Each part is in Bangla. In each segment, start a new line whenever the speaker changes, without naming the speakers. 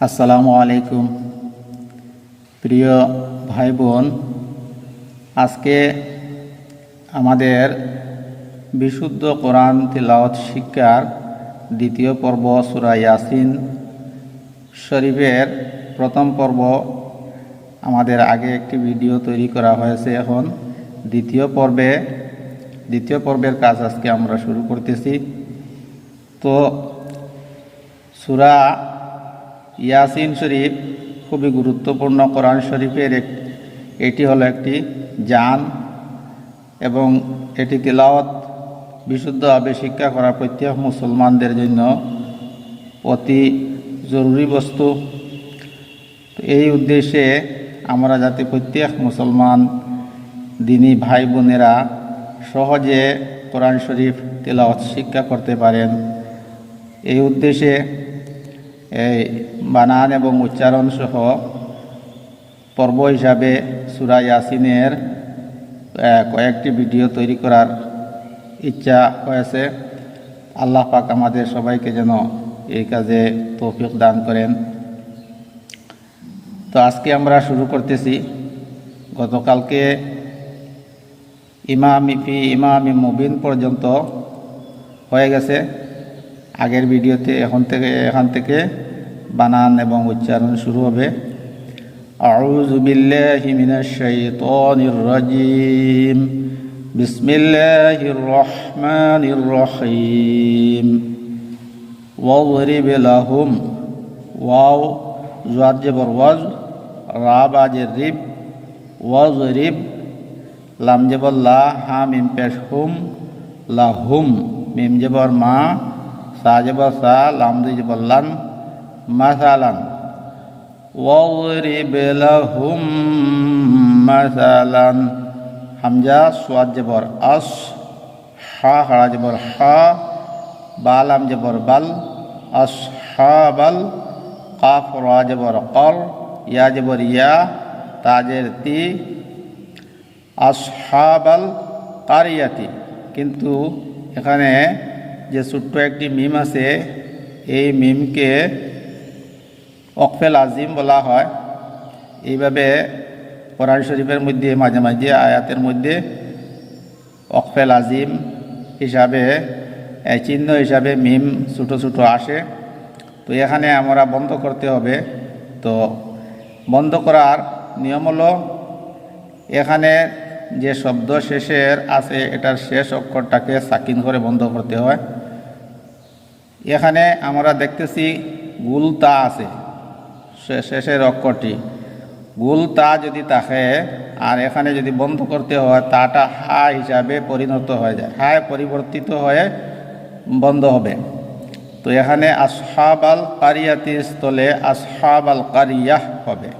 আসসালামু আলাইকুম প্রিয় ভাই বোন, আজকে আমাদের বিশুদ্ধ কোরআন তিলাওয়াত শিক্ষার দ্বিতীয় পর্ব সূরা ইয়াসিন শরীফের প্রথম পর্ব। আমাদের আগে একটি ভিডিও তৈরি করা হয়েছে, এখন দ্বিতীয় পর্বের কাজ আজকে আমরা শুরু করতেছি। তো সূরা ইয়াসিন শরীফ খুবই গুরুত্বপূর্ণ কোরআন শরীফের এটি হলো একটি জান, এবং এটি তিলাওয়াত বিশুদ্ধভাবে শিক্ষা করা প্রত্যেক মুসলমানদের জন্য অতি জরুরি বস্তু। এই উদ্দেশ্যে আমরা যাতে প্রত্যেক মুসলমান দিনী ভাই বোনেরা সহজে কোরআন শরীফ তিলাওয়াত শিক্ষা করতে পারেন, এই উদ্দেশ্যে এই বানান এবং উচ্চারণ সহ পর্ব হিসাবে সূরা ইয়াসিনের কয়েকটি ভিডিও তৈরি করার ইচ্ছা হয়েছে। আল্লাহ পাক আমাদের সবাইকে যেন এই কাজে তৌফিক দান করেন। তো আজকে আমরা শুরু করতেছি। গতকালকে ইমামি মুবিন পর্যন্ত হয়ে গেছে আগের ভিডিওতে। এখান থেকে বানান এবং উচ্চারণ শুরু হবে। আউযু বিল্লাহি মিনাশ শাইতানির রাজিম, বিসমিল্লাহির রহমানির রহিম। ওয়াযরিব লাহুম, ওয়াও জাদ জবর ওয়াজ, রা বা জের রিব, ওয়াযরিব, লাম জবর লা, হা মিম পেশ হুম, লাহুম, মিম জবর মা, সা জবর সা, লাম দুই জবর লান, মাসালান। ওয়াযরিব লাহুম মাসালান, হামজা সোয়াদ জবর আস, হা হা জবর হা, বা লাম জবর বাল, আসহাবাল, কাফ রা জবর কর, ইয়া জবর ইয়া, তা জের তি, আসহাবাল কারিয়াতি। কিন্তু এখানে যে ছোট্ট একটি মিম আছে, এই মিমকে ওকফে লাজিম বলা হয়। এইভাবে কোরআন শরীফের মধ্যে মাঝে মাঝে আয়াতের মধ্যে ওকফে লাজিম হিসাবে চিহ্ন হিসাবে মিম ছোটো ছোটো আসে। তো এখানে আমরা বন্ধ করতে হবে। তো বন্ধ করার নিয়ম হলো, এখানে যে শব্দ শেষের আছে এটার শেষ অক্ষরটাকে সাকিন করে বন্ধ করতে হয়। এখানে আমরা দেখতেছি গুল তা আছে, শেষের অক্ষরটি গুল তা যদি থাকে আর এখানে যদি বন্ধ করতে হয়, তাটা হা হিসাবে পরিণত হয়ে যায়, হায় পরিবর্তিত হয়ে বন্ধ হবে। তো এখানে আসহাবাল কারিয়াতির স্থলে আসহাবাল কারিয়াহ হবে।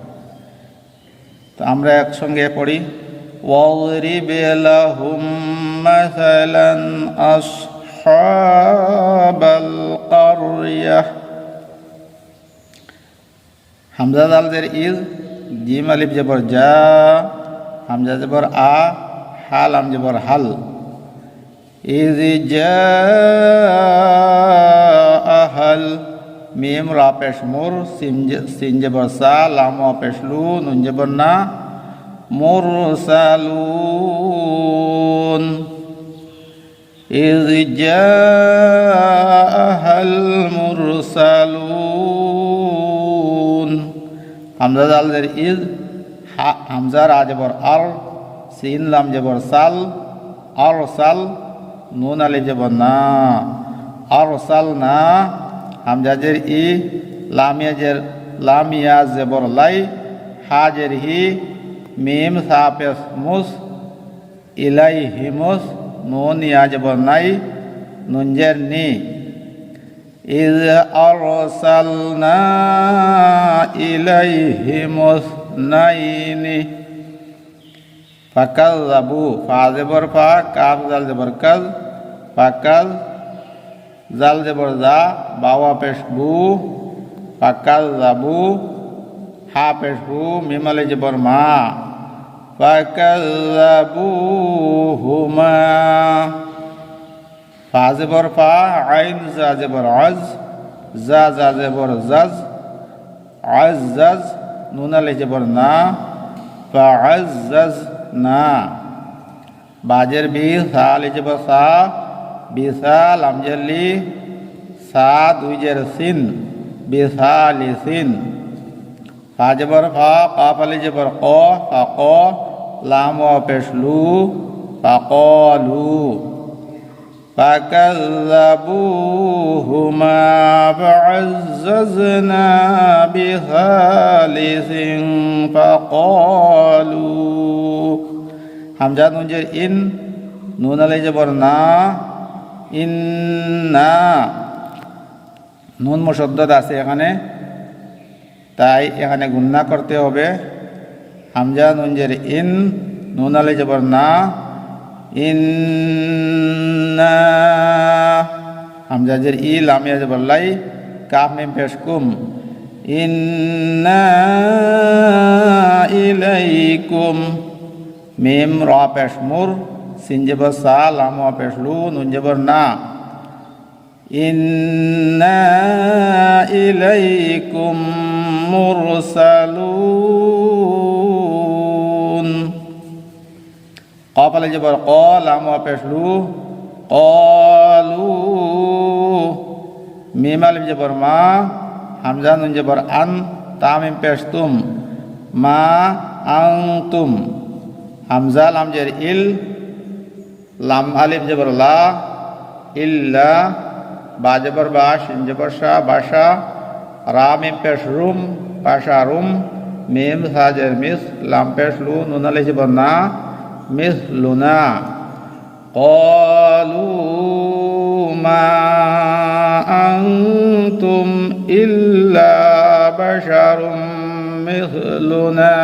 তো আমরা একসঙ্গে পড়ি। ওয়াযরিব লাহুম মাসালান আসহাবাল কারিয়াহ। হামজা দাল জের ইজ, জিম আলিফ জবর জা, হামজা জবর আ, হা লাম জবর হাল। ইজ জা আহাল, মিম রা পেশ মুর, সিন জবর সা, লাম ওয়া পেশ লু, নুন জবর না, মুরসালুন। ইজ জা আহাল মুরসালুন। হামজা দাল জের ইজ, হামজা রা জবর আর, সিন লাম জবর সাল, আর সাল, নুন আলি জবর না, আর সাল না। হামজা জের ই, লামিয়া জবর লাই, হা জের হি, মিম সা পেশ মুস, ইলাই হিমুস, নুন ইয়া জবর নাই, নুন জের নি। ইজ আরসালনা ইলাইহিমুস নাইনি। ফাকাযযাবু, ফা জবর ফা, কাফ জাল জবর কাজ, ফাকাজ, জাল জবর জা, বাওয়া পেশ বু, ফাকাযযাবু, হা পেশ হু, মিম আলিফ জবর মা, ফাকাযযাবুহুমা। ফা জবর ফা, আইন জা জবর আজ, জা জা জবর জাজ, আজ্জাজ নুন আলিফ জবর না ফাআজ্জাজ না বাজের বি সা আলিফ জবর সা বিসা লাম জেরলি সা দুই জের সিন বিসালিসিন ফা জবর ফা কাফ আলিফ জবর ক ফাক লাম ওয়া পেশ লু ফাকালু فكذبوهما فعززنا بثالث فقالوا হামজা নুন জের ইন নুন আলিফ জবর না ইন্না নুন মুশাদ্দাদ আছে এখানে, তাই এখানে গুন্না করতে হবে। হামজা নুন জের ইন নুন আলিফ জবর না ইন্না হামজা জের ই লাম ইয়া জবর লাই কাফ মিম পেশ কুম ইন্না ইলাইকুম মিম রা পেশ মুর সিন জবর সা লাম ওয়া পেশ লু নুন জবর না ইন্না ইলাইকুম মুরসালুন قاف আলিফ জবর ক লাম ওয়া পেশ লু ক্বালু মিম আলিফ জবর মা হামজা নুন জবর আন তা মিম পেশ তুম মা আনতুম হামজা লাম জের ইল লাম আলিফ জবর লা ইল্লা বা জবর বা শিন জবর শা বাশা রা মিম পেশ রুম বাশা রুম মিম সা জের মিস লাম পেশ লু নুন আলিফ জবর না মিসলুনা ক্বালু মা আনতুম ইল্লা বাশারুম মিসলুনা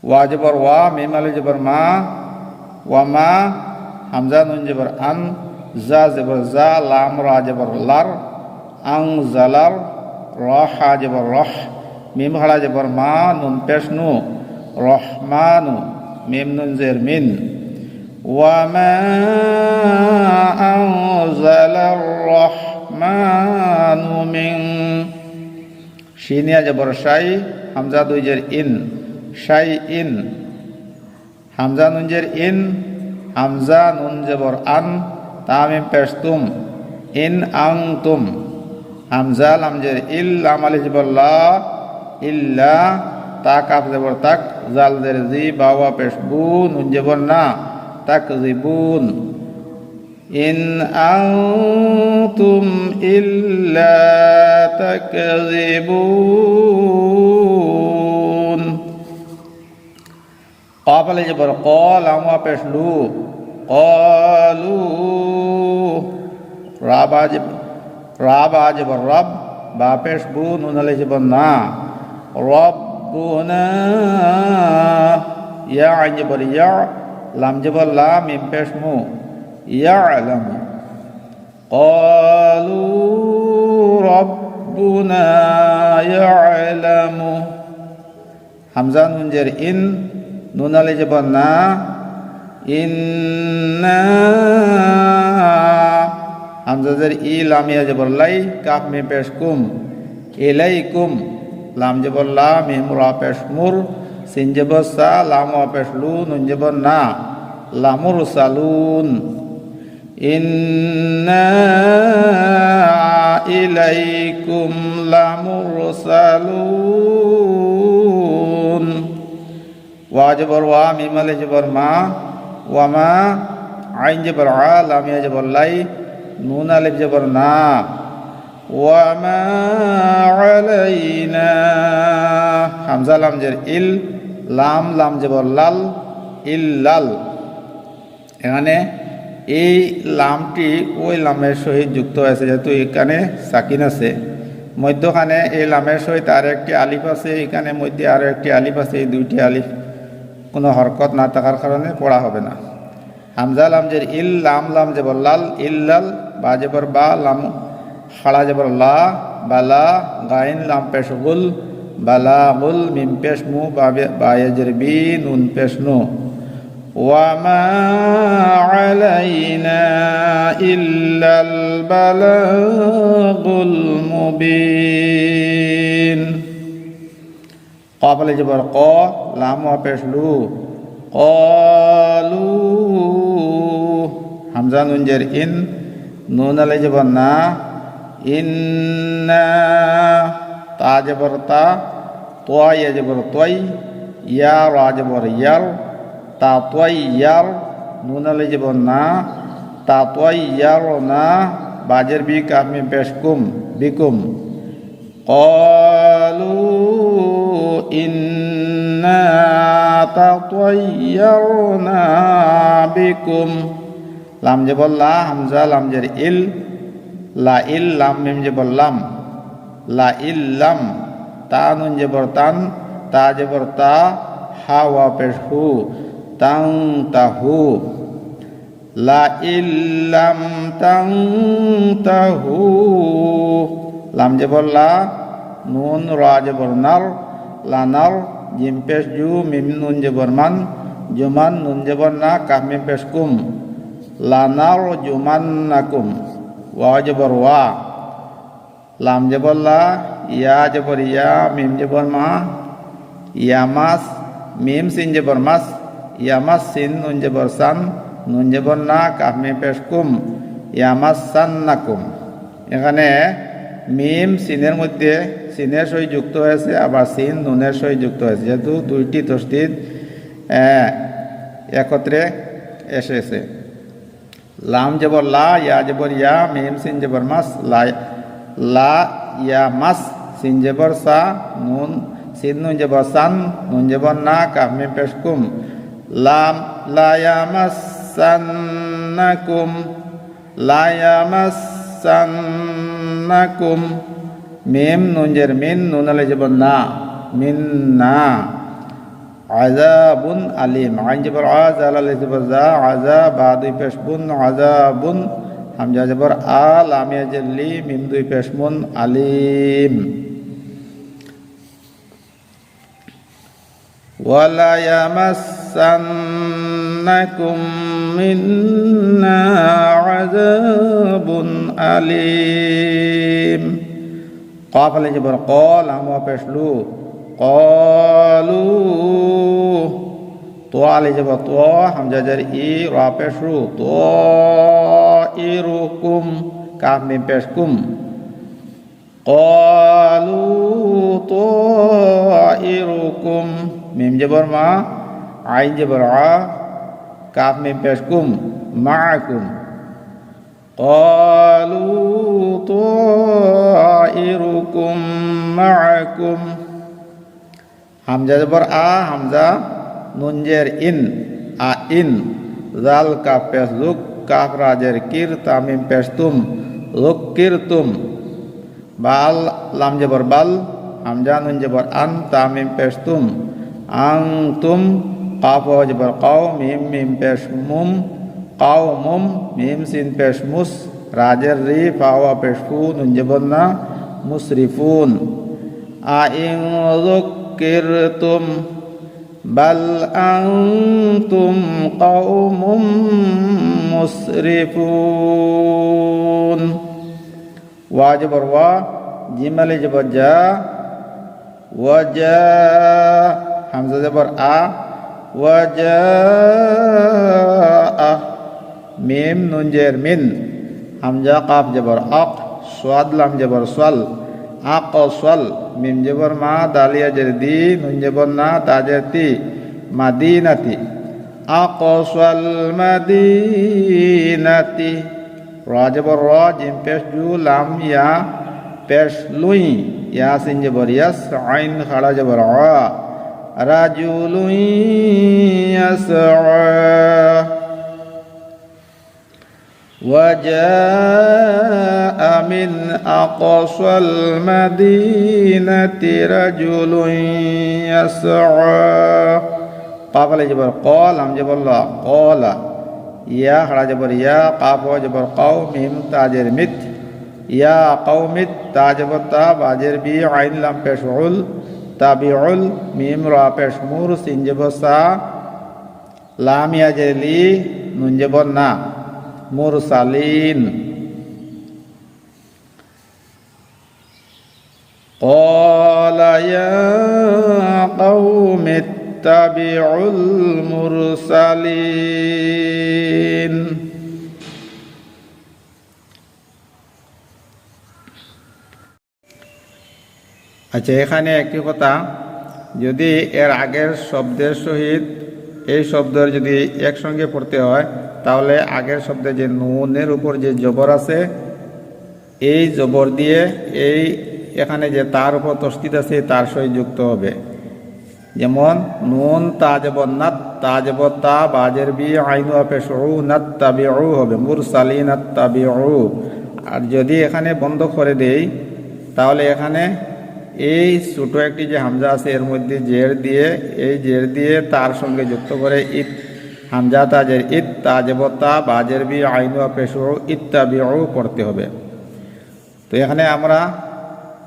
ওয়া জবর ওয়া মিম আলিফ জবর মা ওয়া মা হামজা নুন জবর আন জা জবর জা লাম রা জবর লার আং জালার রা হা জবর রহ মিম খাড়া জবর মা নুন পেশ নু রহমানু মিম নুন জের মিন ওয়া মা আনজালার রহমানু মিন শিন ইয়া জবর শাই হামজা দুই জের ইন শাই ইন হামজা নুন জের ইন হামজা নুন জবর আন তা মিম পেশ তুম ইন আনতুম হামজা লাম জের ইল লাম আলিফ জবর লা ইল্লা তা কাফ জবর তাক জাল জের জি বাওয়া পেশ বু নুন জবর না তাকযিবুন ইন আনতুম ইল্লা তাকযিবুন কাফ আলিফ জবর ক লাম ওয়া পেশ লু ক্বালু রা বা জবর রব বা পেশ বু নুন আলিফ জবর না রব্বুনা ইয়া আইন জবর ইয়া লাম জবর লা মিম পেশ মু ইয়ালামু ক্বালু রব্বুনা ইয়ালামু হামজা নুন জের ইন নুন আলিফ জবর না ইন্না হামজা জের ই লাম ইয়া জবর লাই কাফ মিম পেশ কুম ইলাইকুম লাম জবর লা মিম রা পেশ মুর সিন জবর সা লাম ওয়া পেশ লু নুন জবর না লামুরসালুন ইন্না ইলাইকুম লামুরসালুন ওয়া জবর ওয়া মিম আলিফ জবর মা ওয়া মা আইন জবর আ লাম ইয়া জবর লাই নুন আলিফ জবর না ওয়া মা আলাইনা হামজা লাম জের ইল লাম লাম জবর লাল ইল্লাল এখানে এই লামটি ওই লামের সহিত যুক্ত হয়েছে, যেহেতু এখানে সাকিন আছে মধ্যখানে এই লামের সহিত আর একটি আলিফ আছে, এখানে মধ্যে আরও একটি আলিফ আছে। এই দুইটি আলিফ কোনো হরকত না থাকার কারণে পড়া হবে না। হামজা লাম জের ইল লাম লাম জবর লাল ইল্লাল বা জবর বা লাম খাড়া জবর লা বালা গাইন লাম পেশ গুল বালা গুল মিম পেশ মু বা জের বি নুন পেশ নু وما علينا إلا البلاغ المبين قابل جبر قا لام وپیش لو قالوا حمزة نون جر إن نون علی جبر نا إنا تا جبر تا طوى جبر طوي يا را جبر ير تا طوي ير نون علی جبر نا تا طوي ير نا باجر بي كاف में पेश कुम बिकुम قالوا إنا تطيرنا بكم لام جبر لا حمزة لام جر إل لا إل لام ميم جبر لام لا إل لام تا نون جبر تان تا جبر تا হা ওয়া পেশ হু তাং তাহু লা ইল্লাম তাং তাহু লাম জবর লা নুন রা জবর নার লানার জিম পেশ জু মিম নুন জবর মান জুমান নুন জবর না কাফ মিম পেশ কুম লানার জুমান্নাকুম ওয়া জবর ওয়া লাম জবর লা ইয়া জবর ইয়া মিম জবর মা ইয়ামাস মিম সিন জবর মাস ইয়ামাস সিন নুন জবর সান নুন জবর না কাফ মিম পেশ কুম ইয়ামাসান্নাকুম এখানে মিম সিনের মধ্যে সিনের সই যুক্ত হয়েছে আবার সিন নুনের সই যুক্ত হয়েছে যেহেতু দুইটি তসদিদ একত্রে এসেছে লাম জবর লা ইয়া জবর ইয়া মিম সিন জবর মাস লা ইয়া মাস সিন জবর সা নুন সিন নুন জবর সান নুন জবর না কাফ মিম পেশ কুম লাম লা ইয়ামাসান্নাকুম লা ইয়ামাসান্নাকুম মিম নুন জের মিন নুন আলি জবর না মিন্না আযাবুন আলিম আইন জবর আ জাল আলি জবর জা আযা বা দুই পেশ বুন আযাবুন হামজা জবর আ লাম ইয়া জের লি মিম দুই পেশ মুন আলিম ওয়ালা ইয়ামাসান্নাকুম মিন্না আযাবুন আলিম قاف علی جبر قال هم پیش لو قالوا تو علی جبر تو حمزه جر ای را پیش رو طائرکم کاف میم پیش کم قالوا طائرکم میم جبر ما عین جبر ع کاف میم پیش کم معکم قالوا طائركم معكم হামজা জবর আ হামজা নুন জের ইন আ ইন জাল কাফ পেশ লুক কাফ রা জের কির তামিম পেশ তুম যুক্কিরতুম বাল লাম জবর বাল হামজা নুন জবর আন তামিম পেশ তুম আনতুম কাফ ওয়া জবর কাও মিম মিম পেশ মুম কাউমুম মিম সিন পেশ মুস রাজের রি ফাওয়া পেশ ফু নুন জবর না মুসরিফুন আইন যুক্কিরতুম বাল আনতুম কাউমুম মুসরিফুন ওয়া জবর ওয়া জিম আলি জবর জা ওয়া জা হামজা জবর আ ওয়া জা মিম নুন জের মিন হামজা কাফ জবর আক সাদ লাম জবর সাল আকসাল মিম জবর মা দালিয়া জের দি নুন জবর না তা জের তি মাদিনাতি আকসাল মাদিনাতি রা জবর রা জিম পেশ জু লাম ইয়া পেশ লুই ইয়া সিন জবর ইয়াস আইন খাড়া জবর আ রাজুলুন ইয়াসআ وجاء من أقصى المدينة رجل يسعى قاف جبر قال هم جبر الله قال يا حرا جبر يا قاف جبر قوم ميم تاجر مت يا قوم تاجبر تا باجر بي عين لام پیشعل تابعل ميم را پیشمور سين جبر سا লাম ইয়াজলি নুন জবর না মুরসালিন قال يا قوم اتبعوا المرسلين আচ্ছা, এখানে একটি কথা, যদি এর আগের শব্দের সহিত এই শব্দের যদি একসঙ্গে পড়তে হয় তাহলে আগের শব্দে যে নুনের উপর যে জবর আছে এই জবর দিয়ে এই এখানে যে তার উপর তসদিদ আছে তার সহিত যুক্ত হবে। যেমন নুন তা জবর নাত, তা জবর তা, বাজের বি আইনু পেশ নাত তাবিউ হবে মুরসালিনাত তাবিউ। আর যদি এখানে বন্ধ করে দেই তাহলে এখানে এই ছোট একটি যে হামজা আছে এর মধ্যে জের দিয়ে এই জের দিয়ে তার সঙ্গে যুক্ত করে ইত হামজা তাজের ইত তাজবর তা বাজের বি আইনু পেশু ইত্তাবিউ পড়তে হবে। তো এখানে আমরা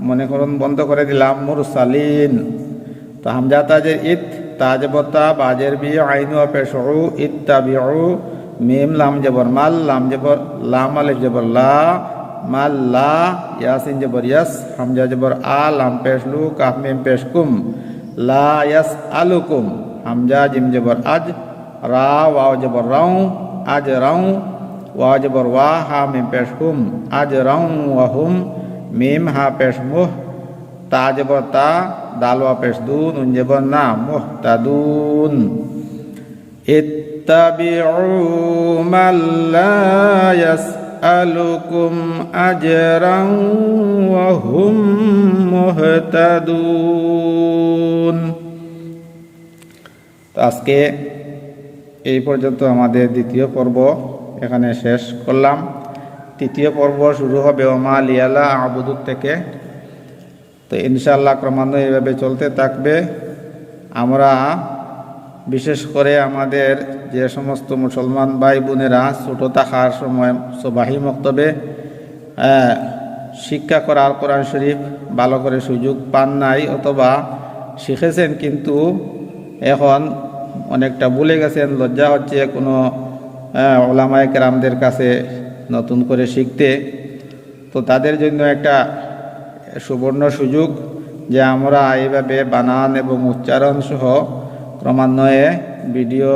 মনে করুন বন্ধ করে দিলাম মুরসালিন, তো হামজা তাজের ইত তাজবর তা বাজের বি আইনু পেশু ইত্তাবিউ, মিম লাম জবর মাল, লাম জবর লাম আলিফ জবর লা, মাল্লা, ইয়াসিন জবর ইয়াস, হামজা জবর আ, লাম পেশ লু, কাফ মিম পেশ কুম, লা ইয়াস আলুকুম, হামজা জিম জবর আজ, রা ওয়াও জবর রাউ, আজ রাউ, ওয়া জবর ওয়া, হা মিম পেশ হুম, আজ রাউ ওয়া হুম, মিম হা পেশ মুহ, তা জবর তা, দাল ওয়া পেশ দু, নুন জবর না, মুহতাদুন। ইত্তাবিউ মান লা ইয়াসআলুকুম আজরান ওয়া হুম মুহতাদুন। তো আজকে এই পর্যন্ত আমাদের দ্বিতীয় পর্ব এখানে শেষ করলাম। তৃতীয় পর্ব শুরু হবে ওমা লিয়ালা আবুদুর থেকে। তো ইনশাআল্লাহ ক্রমান্বয়ে এভাবে চলতে থাকবে। আমরা বিশেষ করে আমাদের যে সমস্ত মুসলমান ভাই বোনেরা ছোট থাকার সময় সবাহি মক্তবে শিক্ষা করার কোরআন শরীফ ভালো করে সুযোগ পান নাই, অথবা শিখেছেন কিন্তু এখন অনেকটা ভুলে গেছেন, লজ্জা হচ্ছে কোনো ওলামায়ে কেরামদের কাছে নতুন করে শিখতে। তো তাদের জন্য একটা সুবর্ণ সুযোগ যে আমরা এইভাবে বানান এবং উচ্চারণ সহ ক্রমান্বয়ে ভিডিও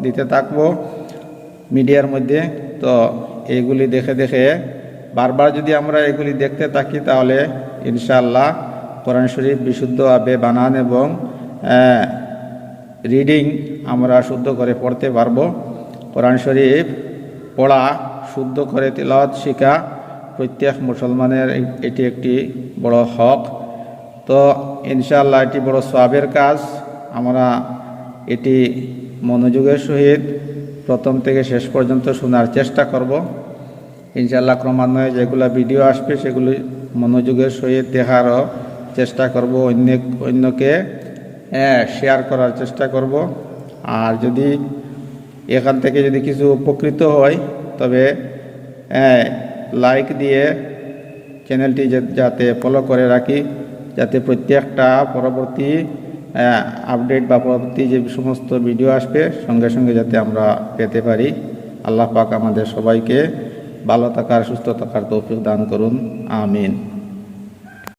দিতে থাকব মিডিয়ার মধ্যে। তো এইগুলি দেখে দেখে বারবার যদি আমরা এগুলি দেখতে থাকি তাহলে ইনশাআল্লাহ কোরআন শরীফ বিশুদ্ধভাবে বানান এবং রিডিং আমরা শুদ্ধ করে পড়তে পারবো। কোরআন শরীফ পড়া, শুদ্ধ করে তিলাওয়াত শিখা প্রত্যেক মুসলমানের এটি একটি বড় হক। তো ইনশাআল্লাহ এটি বড় সওয়াবের কাজ। আমরা এটি মনোযোগের সহিত প্রথম থেকে শেষ পর্যন্ত শোনার চেষ্টা করব। ইনশাআল্লাহ ক্রমান্বয়ে যেগুলো ভিডিও আসবে সেগুলি মনোযোগের সহিত দেখারও চেষ্টা করব, অন্যকে শেয়ার করার চেষ্টা করব। আর যদি এখান থেকে যদি কিছু উপকৃত হয় তবে লাইক দিয়ে চ্যানেলটি যাতে ফলো করে রাখি, যাতে প্রত্যেকটা পরবর্তী আপডেট বা পরবর্তী যে সমস্ত ভিডিও আসবে সঙ্গে সঙ্গে যাতে আমরা পেতে পারি। আল্লাহ পাক আমাদের সবাইকে ভালো থাকার, সুস্থ থাকার তৌফিক দান করুন। আমিন।